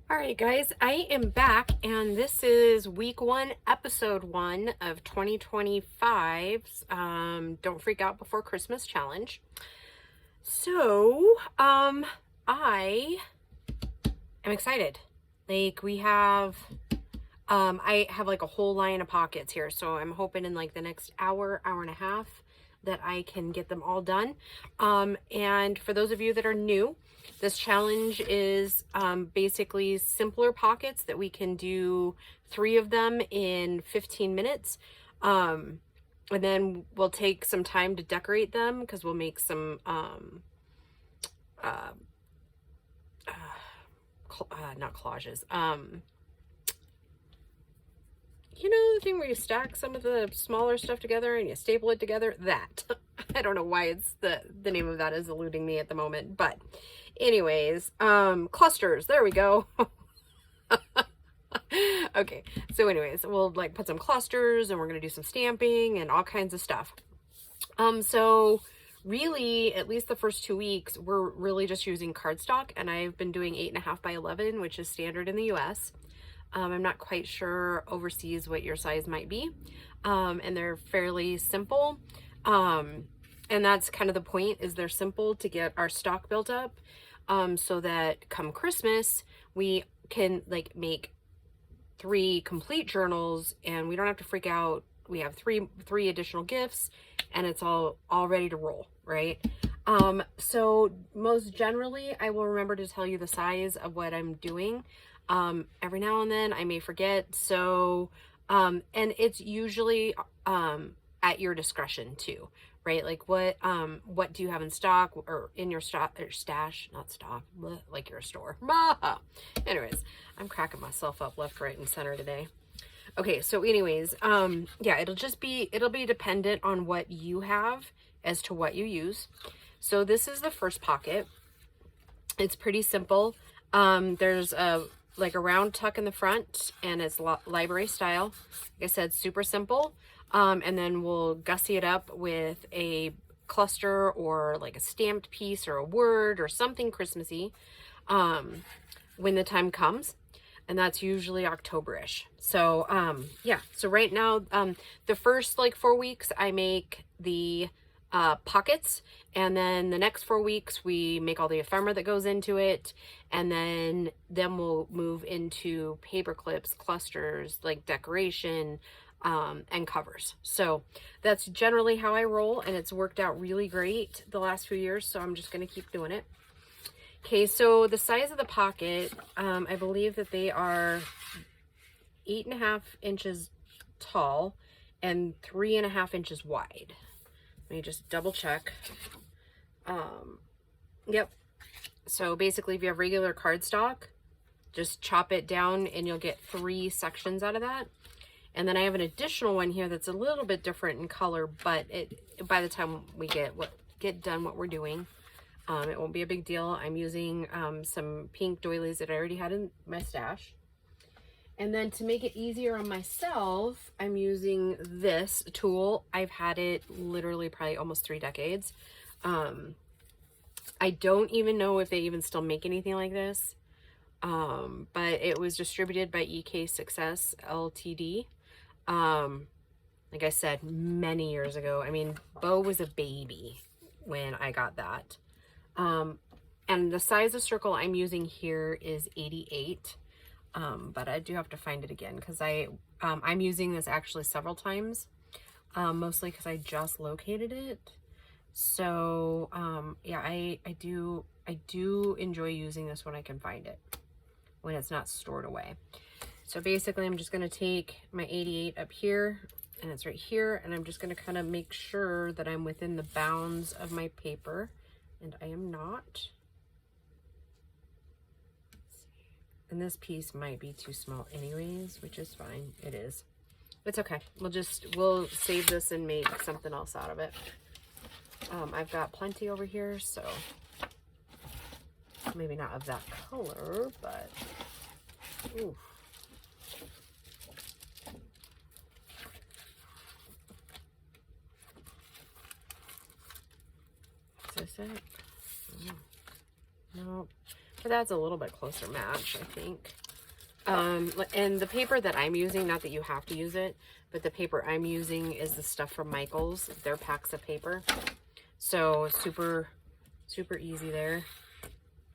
All right, guys, I am back, and this is week 1, episode 1 of 2025's Don't Freak Out Before Christmas challenge. So, I am excited. Like, I have like a whole line of pockets here, so I'm hoping in like the next hour and a half that I can get them all done. And for those of you that are new, this challenge is basically simpler pockets that we can do 3 of them in 15 minutes. And then we'll take some time to decorate them because we'll make some not collages. You know the thing where you stack some of the smaller stuff together and you staple it together? That. I don't know why it's the name of that is eluding me at the moment. But anyways, clusters. There we go. Okay. So anyways, we'll like put some clusters and we're going to do some stamping and all kinds of stuff. So really, at least the first 2 weeks, we're really just using cardstock, and I've been doing 8.5 by 11, which is standard in the US. I'm not quite sure overseas what your size might be. And they're fairly simple. And that's kind of the point, is they're simple to get our stock built up. So that come Christmas, we can like make 3 complete journals and we don't have to freak out. We have three additional gifts and it's all ready to roll, right? So most generally, I will remember to tell you the size of what I'm doing. Every now and then I may forget. So, and it's usually, at your discretion too, right? Like what do you have in stock or in your stock or stash, not stock, like your store. Anyways, I'm cracking myself up left, right, and center today. Okay. So anyways, yeah, it'll be dependent on what you have as to what you use. So this is the first pocket. It's pretty simple. There's like a round tuck in the front and it's library style. Like I said, super simple. And then we'll gussy it up with a cluster or like a stamped piece or a word or something Christmassy when the time comes. And that's usually October-ish. So yeah, so right now, the first like 4 weeks I make the pockets, and then the next 4 weeks we make all the ephemera that goes into it, and then we'll move into paper clips, clusters, like decoration, and covers. So that's generally how I roll, and it's worked out really great the last few years, so I'm just going to keep doing it. Okay, so the size of the pocket, I believe that they are 8.5 inches tall and 3.5 inches wide. Let me just double check. Yep. So basically, if you have regular cardstock, just chop it down and you'll get 3 sections out of that. And then I have an additional one here that's a little bit different in color, but by the time we get done what we're doing, it won't be a big deal. I'm using some pink doilies that I already had in my stash. And then to make it easier on myself, I'm using this tool. I've had it literally probably almost 3 decades. I don't even know if they even still make anything like this. But it was distributed by EK Success Ltd. Like I said, many years ago. I mean, Bo was a baby when I got that. And the size of circle I'm using here is 88. But I do have to find it again because I'm using this actually several times, mostly because I just located it. So, yeah, I do enjoy using this when I can find it, when it's not stored away. So basically I'm just going to take my 88 up here, and it's right here, and I'm just going to kind of make sure that I'm within the bounds of my paper, and I am not. And this piece might be too small anyways, which is fine. It is. It's okay. We'll save this and make something else out of it. I've got plenty over here, so maybe not of that color, but ooh. Is this it? Oh. No. But that's a little bit closer match, I think. And the paper that I'm using, not that you have to use it, but the paper I'm using is the stuff from Michaels, their packs of paper. So super, super easy there.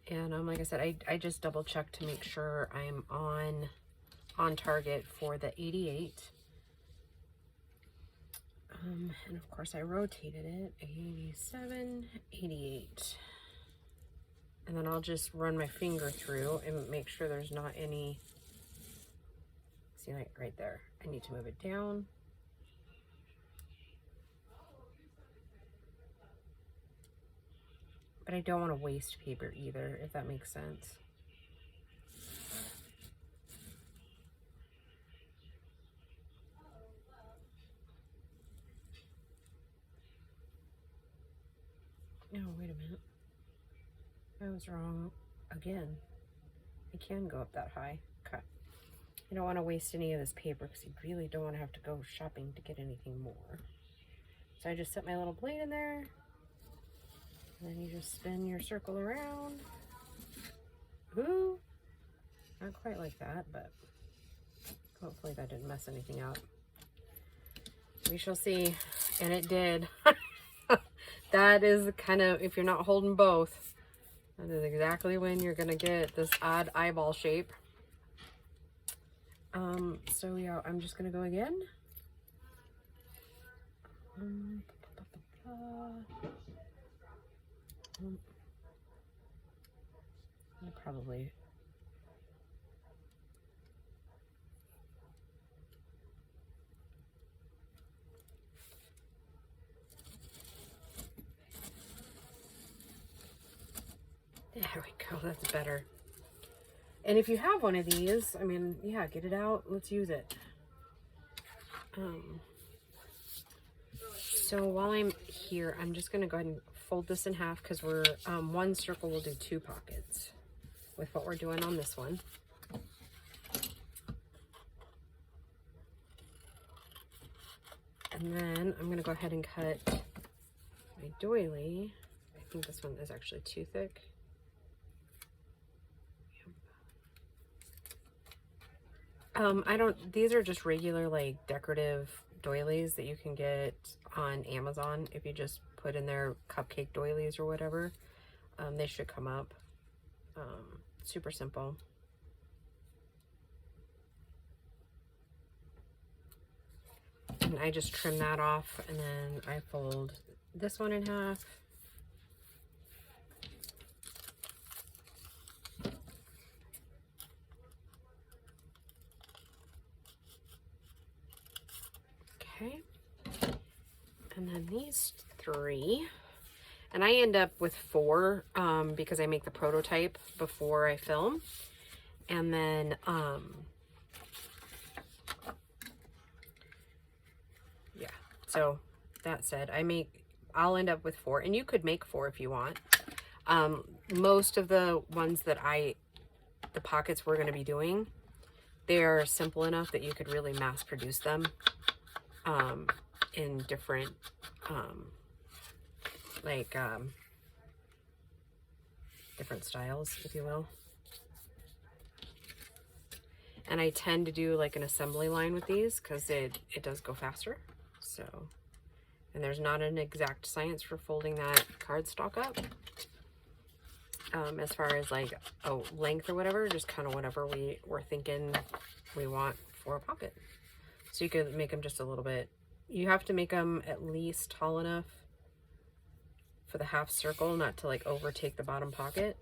And like I said, I just double checked to make sure I'm on target for the 88. And of course I rotated it, 87, 88. And then I'll just run my finger through and make sure there's not any, see right there. I need to move it down. But I don't want to waste paper either, if that makes sense. No, wait a minute. I was wrong again. I can go up that high. Okay. You don't want to waste any of this paper because you really don't want to have to go shopping to get anything more. So I just set my little blade in there. And then you just spin your circle around. Ooh. Not quite like that, but hopefully that didn't mess anything up. We shall see. And it did. That is kind of, if you're not holding both, that is exactly when you're going to get this odd eyeball shape. So yeah, I'm just going to go again. Probably. There we go, that's better. And if you have one of these, I mean, yeah, get it out, let's use it. So while I'm here, I'm just gonna go ahead and fold this in half because we're, one circle will do 2 pockets with what we're doing on this one. And then I'm gonna go ahead and cut my doily. I think this one is actually too thick. These are just regular like decorative doilies that you can get on Amazon. If you just put in their cupcake doilies or whatever, they should come up. Super simple. And I just trim that off and then I fold this one in half. Okay, and then these 3, and I end up with 4 because I make the prototype before I film. And then yeah, so that said, I'll end up with 4, and you could make 4 if you want. Most of the ones that the pockets we're going to be doing, they're simple enough that you could really mass produce them in different different styles, if you will. And I tend to do like an assembly line with these because it does go faster. So, and there's not an exact science for folding that cardstock up. As far as like length or whatever, just kind of whatever we're thinking we want for a pocket. So you could make them just a little bit. You have to make them at least tall enough for the half circle, not to like overtake the bottom pocket.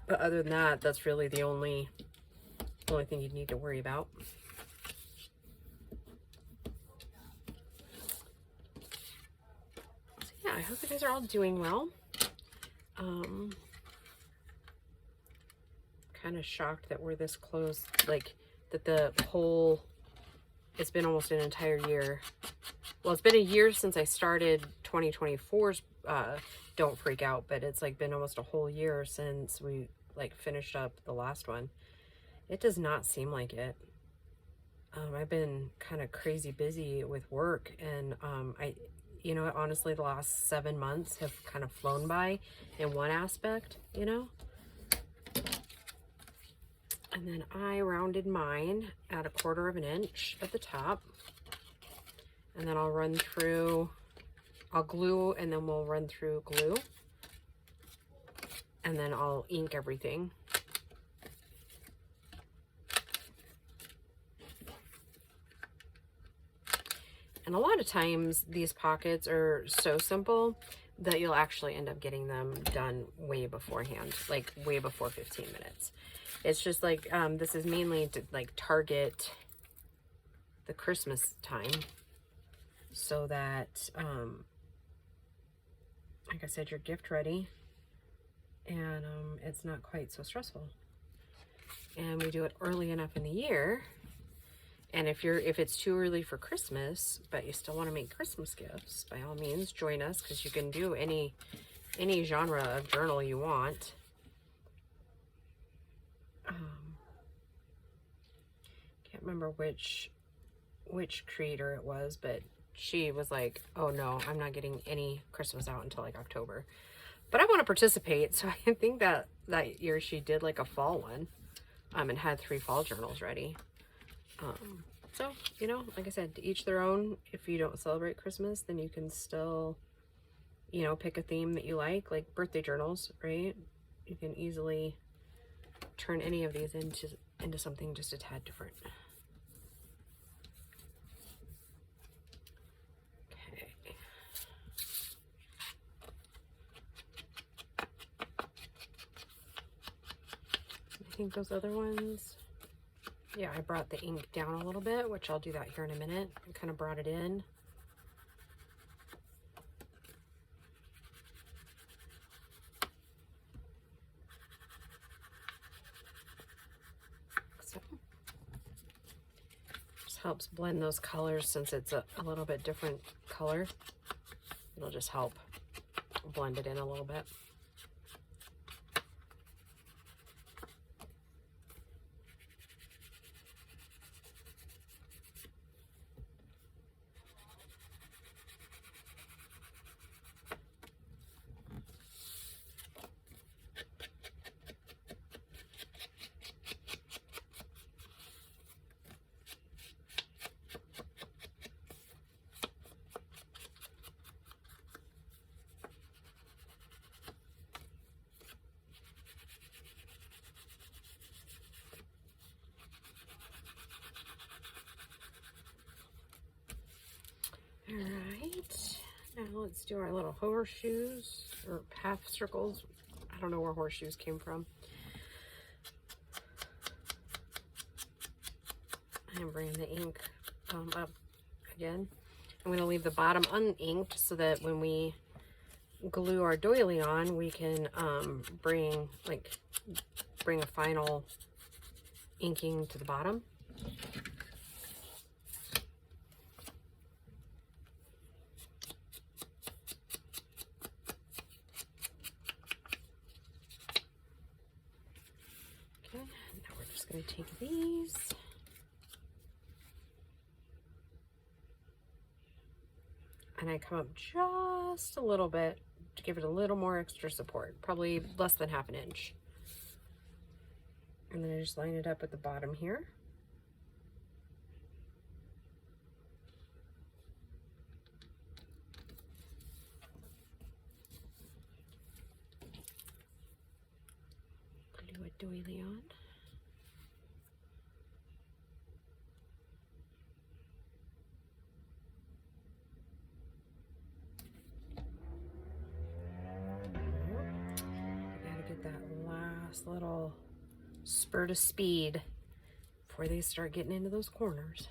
But other than that, that's really the only thing you need to worry about. So yeah, I hope you guys are all doing well. Kind of shocked that we're this close, like that the whole, it's been almost an entire year. Well, it's been a year since I started 2024's Don't Freak Out, but it's like been almost a whole year since we like finished up the last one. It does not seem like it. I've been kind of crazy busy with work, and you know, honestly, the last 7 months have kind of flown by in one aspect, you know? And then I rounded mine at 1/4 of an inch at the top. And then I'll run through, I'll glue, and then we'll run through glue. And then I'll ink everything. And a lot of times these pockets are so simple that you'll actually end up getting them done way beforehand, like way before 15 minutes. It's just like, this is mainly to like target the Christmas time so that, like I said, you're gift ready and it's not quite so stressful. And we do it early enough in the year. And if it's too early for Christmas, but you still want to make Christmas gifts, by all means, join us, because you can do any genre of journal you want. Can't remember which creator it was, but she was like, "Oh no, I'm not getting any Christmas out until like October." But I want to participate, so I think that year she did like a fall one, and had 3 fall journals ready. So, you know, like I said, to each their own. If you don't celebrate Christmas, then you can still, you know, pick a theme that you like birthday journals, right? You can easily turn any of these into something just a tad different. Okay. I think those other ones, yeah, I brought the ink down a little bit, which I'll do that here in a minute. I kind of brought it in. So, just helps blend those colors since it's a little bit different color. It'll just help blend it in a little bit. All right, now let's do our little horseshoes or half circles. I don't know where horseshoes came from. I'm bringing the ink up again. I'm going to leave the bottom uninked so that when we glue our doily on, we can bring a final inking to the bottom. Okay, now we're just going to take these. And I come up just a little bit to give it a little more extra support, probably less than 1/2 inch. And then I just line it up at the bottom here. Glue a doily on. That last little spurt of speed before they start getting into those corners.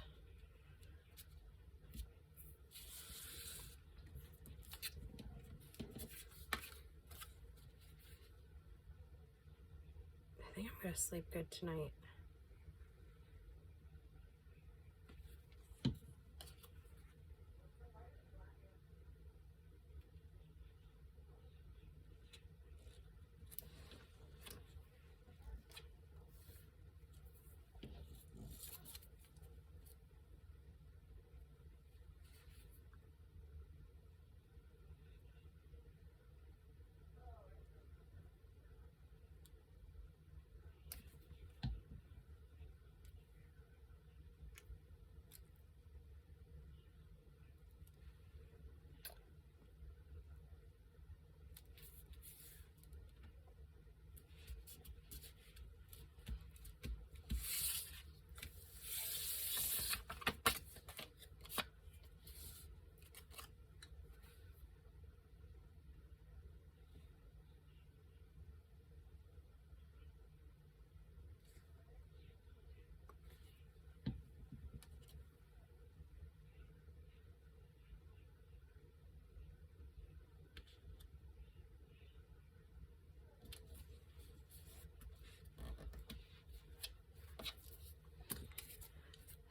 I think I'm gonna sleep good tonight.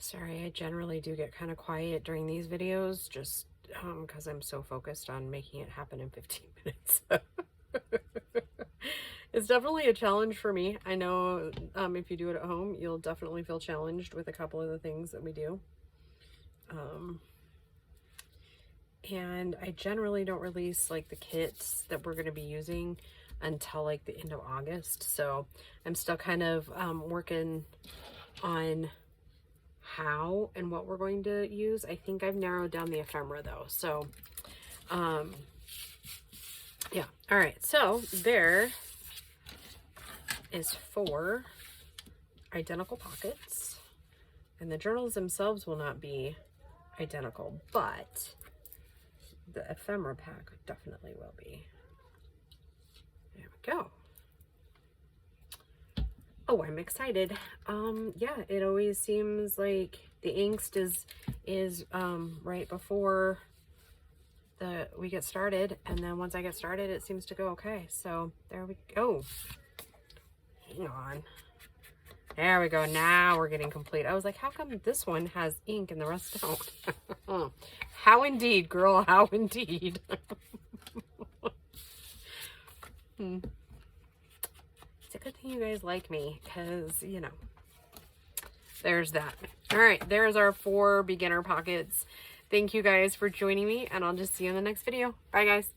Sorry, I generally do get kind of quiet during these videos, just because I'm so focused on making it happen in 15 minutes. It's definitely a challenge for me. I know if you do it at home, you'll definitely feel challenged with a couple of the things that we do. And I generally don't release like the kits that we're going to be using until like the end of August. So I'm still kind of working on how and what we're going to use. I think I've narrowed down the ephemera though. So yeah. All right. So there is 4 identical pockets, and the journals themselves will not be identical, but the ephemera pack definitely will be. There we go. Oh, I'm excited. Yeah, it always seems like the angst is right before we get started, and then once I get started, it seems to go okay. So there we go. Hang on. There we go. Now we're getting complete. I was like, how come this one has ink and the rest don't? How indeed, girl. How indeed. It's a good thing you guys like me, because, you know, there's that. All right. There's our 4 beginner pockets. Thank you guys for joining me, and I'll just see you in the next video. Bye, guys.